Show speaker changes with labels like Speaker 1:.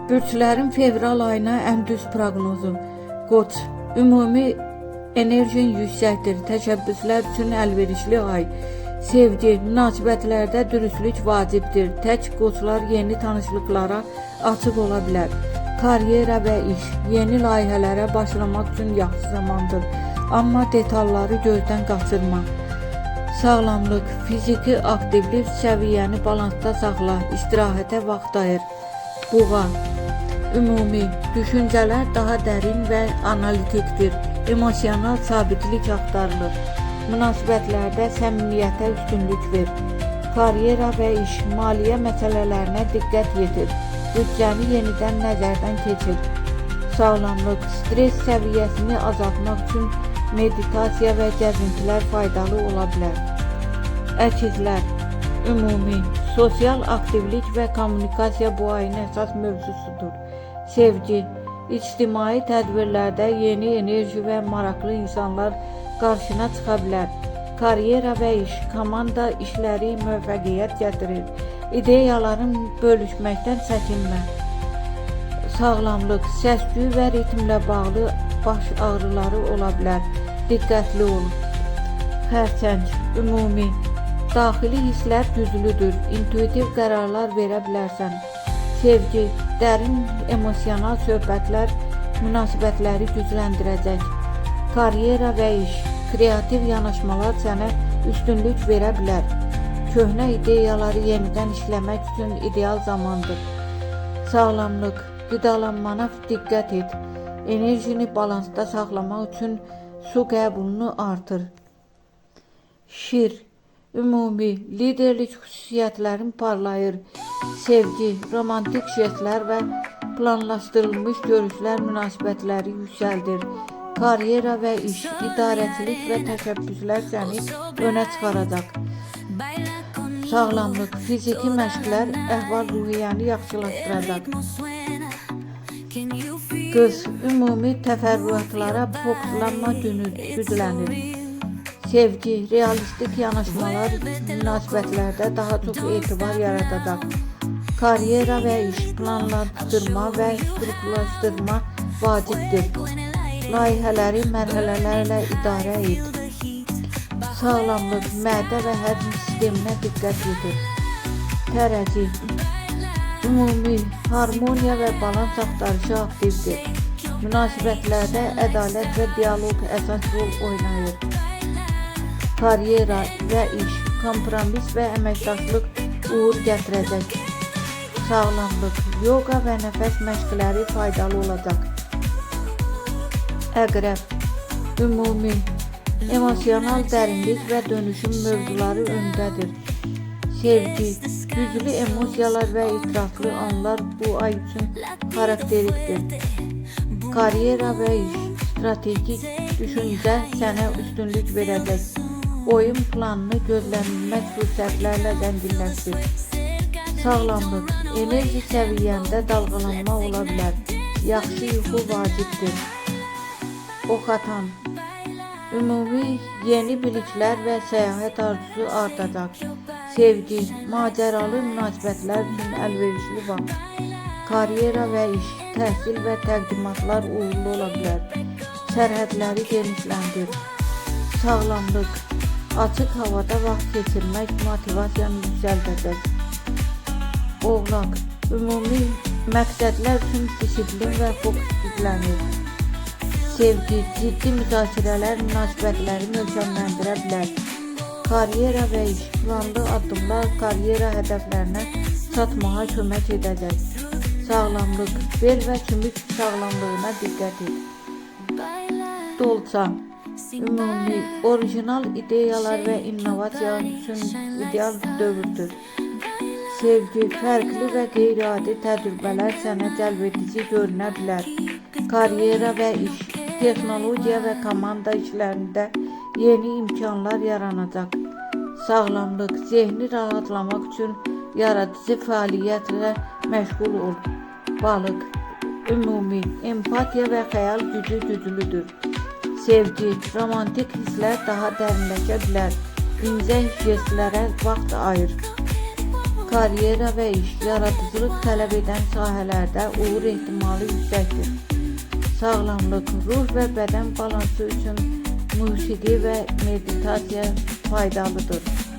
Speaker 1: Bürçlərin fevral ayına ən düz proqnozu. Qoç, ümumi enerjin yüksəkdir. Təşəbbüslər üçün əlverişli ay. Sevgi, münasibətlərdə dürüstlük vacibdir. Tək qoçlar yeni tanışlıqlara açıq ola bilər. Karyera və iş, yeni layihələrə başlamaq üçün yaxşı zamandır. Amma detalları gözdən qaçırma. Sağlamlıq, fiziki aktivlik səviyyəni balansda saxla, istirahətə vaxt ayır. Buğa, ümumi, düşüncələr daha dərin və analitikdir. Emosional sabitlik axtarılır. Münasibətlərdə səmimiyyətə üstünlük ver. Karyera və iş, maliyyə məsələlərinə diqqət yetir. Büdcəni yenidən nəzərdən keçir. Sağlamlıq, stres səviyyəsini azaltmaq üçün meditasiya və gəzintilər faydalı ola bilər. Əkizlər, ümumi, sosial aktivlik və kommunikasiya bu ayın əsas mövzusudur. Sevgi, ictimai tədbirlərdə yeni enerji və maraqlı insanlar qarşına çıxa bilər. Karyera və iş, komanda işləri müvəffəqiyyət gətirir. İdeyaların bölüşməkdən çəkinmə. Sağlamlıq, səs-küy və ritmlə bağlı baş ağrıları ola bilər. Diqqətli ol. Xərçəng, ümumi, daxili hisslər güclüdür. İntuitiv qərarlar verə bilərsən. Sevgi, dərin emosional söhbətlər münasibətləri gücləndirəcək. Karyera və iş, kreativ yanaşmalar sənə üstünlük verə bilər. Köhnə ideyaları yenidən işləmək üçün ideal zamandır. Sağlamlıq, qidalanmana diqqət et. Enerjini balansda saxlamaq üçün su qəbulunu artır. Şir, ümumi, liderlik xüsusiyyətlərin parlayır. Sevgi, romantik jestlər və planlaşdırılmış görüşlər münasibətləri yüksəldir. Karyera və iş, idarəçilik və təşəbbüslər səni önə çıxaracaq. Sağlamlıq, fiziki məşqlər əhval-ruhiyyəni yaxşılaşdıracaq. Qız, ümumi təfərrüatlara fokuslanma güclənir. Sevgi, realistik yanaşmalar münasibətlərdə daha çox etibar yaradacaq. Karyera və iş, planlaşdırma və strukturlaşdırma vacibdir. Layihələri mərhələlərlə idarə et. Sağlamlıq, mədə və həzm sisteminə diqqət yetir. Tərəzi, ümumi, harmoniya və balans axtarışı aktivdir. Münasibətlərdə ədalət və dialoq əsas rol oynayır. Karyera və iş, kompromis və əməkdaşlıq uğur gətirəcək. Sağlamlıq, yoga və nəfəs məşqləri faydalı olacaq. Əqrəb, ümumi, emosional dərinlik və dönüşüm mövzuları öndədir. Sevgi, güclü emosiyalar və itiraflı anlar bu ay üçün xarakterikdir. Karyera və iş, strategik düşüncə sənə üstünlük verəcək. Oyun planını gözlənilməz fürsətlərlə zənginləşdir. Sağlamlıq, enerji səviyyəndə dalğalanma ola bilər. Yaxşı yuxu vacibdir. Oxatan, ümumi, yeni biliklər və səyahət arzusu artacaq. Sevgi, macəralı münasibətlər üçün əlverişli vaxt. Karyera və iş, təhsil və təqdimatlar uğurlu ola bilər. Sərhədləri genişləndir. Sağlamlıq, açıq havada vaxt keçirmək motivasiyanı yüksəldəcək. Oğlaq, ümumi, məqsədlər üçün disiplin və fokus güclənir. Sevgi, ciddi müzakirələr münasibətləri möhkəmləndirə bilər. Karyera və iş, planlı addımlar karyera hədəflərinə çatmağa kömək edəcək. Sağlamlıq, bel və sümük sağlamlığına diqqət et. Dolça, ümumi, orijinal ideyalar və innovasiya üçün ideal dövrdür. Sevgi, fərqli və qeyri-adi təcrübələr sənə cəlbedici görünə bilər. Karyera və iş, texnologiya və komanda işlərində yeni imkanlar yaranacaq. Sağlamlıq, zehni rahatlamaq üçün yaradıcı fəaliyyətlə məşğul ol. Balıq, ümumi, empatiya və xəyal gücü güclüdür. Sevgi, romantik hisslər daha dərinləşə bilər. İncə jestlərə vaxt ayır. karyera və iş, yaradıcılıq tələb edən sahələrdə uğur ehtimalı yüksəkdir. Sağlamlıq, ruh və bədən balansı üçün musiqi və meditasiya faydalıdır.